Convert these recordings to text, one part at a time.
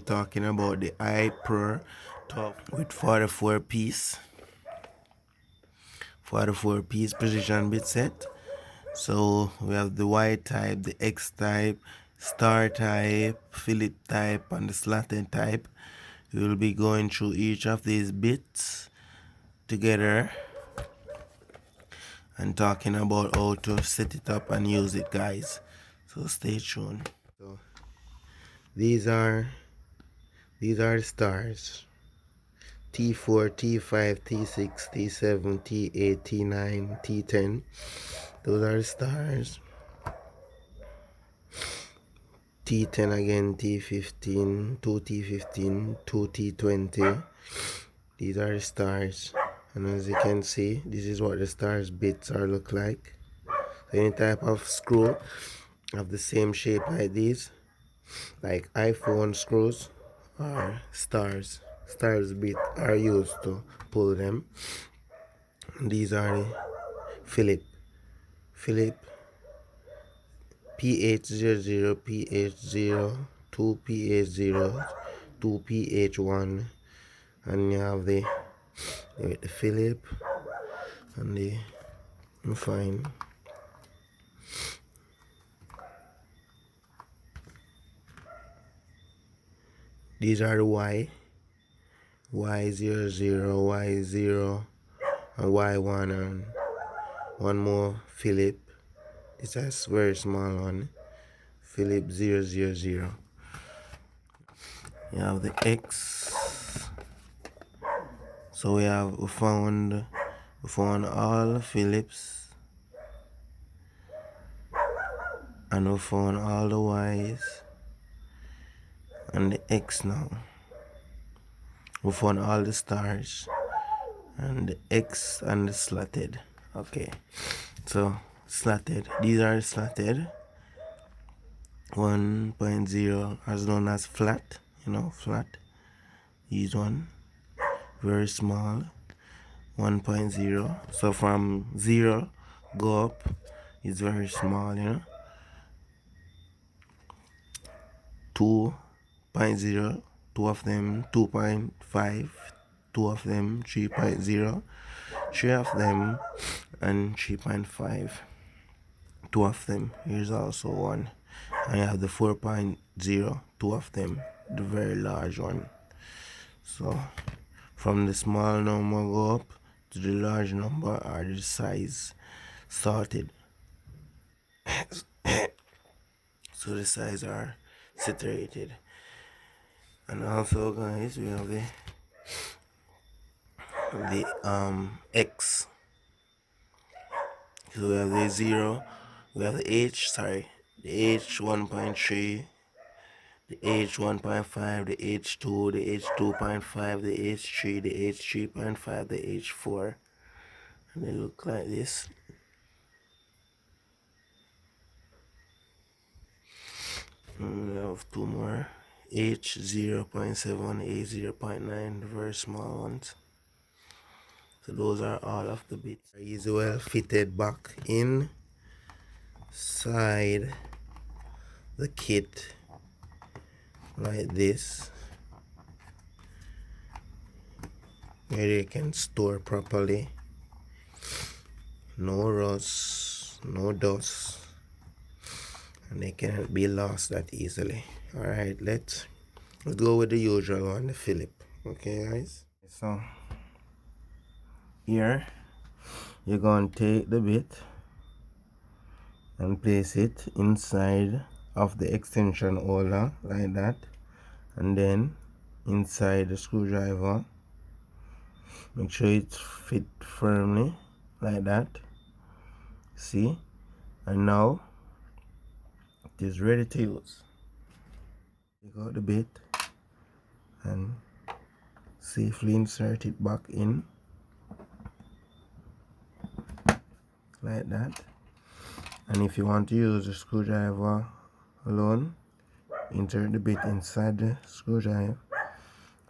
talking about the iPro 12 with 44 piece precision bit set. So we have the Y type, the X type, star type, Phillips type, and the slotted type. We will be going through each of these bits together and talking about how to set it up and use it, guys. So stay tuned. So these are the stars. T4, T5, T6, T7, T8, T9, T10. Those are the stars. T10 again, T15, 2T15, 2T20. These are the stars. And as you can see, this is what the stars bits are look like. So any type of screw of the same shape like these, like iPhone screws or stars bit are used to pull them. And these are the Phillips PH00, PH0, 2PH0, 2PH1, and you have the Phillips and the fine. These are the Y00, Y0, and Y1, and one more Phillips. This is very small one, Phillips 000. You have the X. So we found all Phillips, and we found all the Y's and the X now. We found all the stars and the X and the slotted. Okay, so slotted. These are slotted 1.0, as known as flat. Flat. These one very small 1.0. So from 0 go up is very small. 2.0, two of them 2.5, two of them 3.0, three of them and 3.5, two of them. Here's also one, and you have the 4.0, two of them, the very large one. So from the small number go up to the large number are the size sorted. So the size are saturated. And also, guys, we have the X. So we have the 0, we have the H, the H 1.3, the H 1.5, the H2, the H 2.5, the H3, the H 3.5, the H4, and they look like this. And we have two more, H 0.7, H 0.9, very small ones. So those are all of the bits. Is well fitted back inside the kit like this, where you can store properly. No rust, no dust, and they cannot be lost that easily. Alright, let's go with the usual one, the Phillips. Okay, guys? So here you're going to take the bit and place it inside of the extension holder like that, and then inside the screwdriver. Make sure it fit firmly like that. See? And now it is ready to use. Take out the bit and safely insert it back in like that. And if you want to use the screwdriver alone, insert the bit inside the screwdriver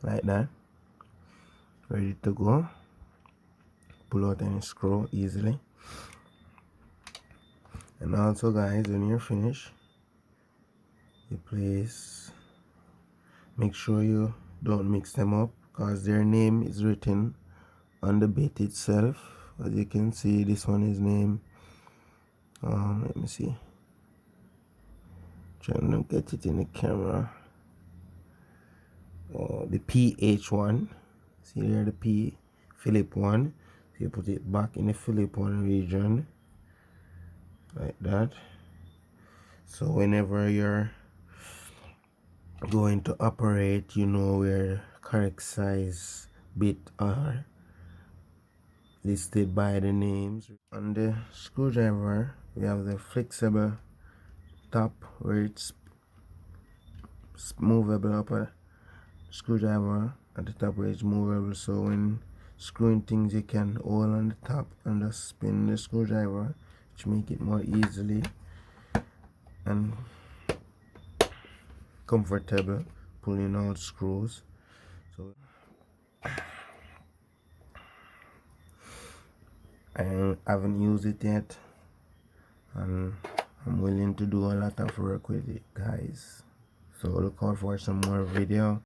like that. Ready to go. Pull out any screw easily. And also, guys, when you're finished, you place Make sure you don't mix them up because their name is written on the bit itself. As you can see, this one is named let me see, trying to get it in the camera. The PH1, see there, the P Philip 1. So you put it back in the Philip 1 region like that. So whenever you're going to operate, you know where correct size bit are listed by the names. On the screwdriver, we have the flexible top where it's movable upper screwdriver at the top where it's movable, so when screwing things you can hold on the top and just spin the screwdriver, which make it more easily and comfortable pulling out screws. So I haven't used it yet, and I'm willing to do a lot of work with it, guys. So look out for some more video.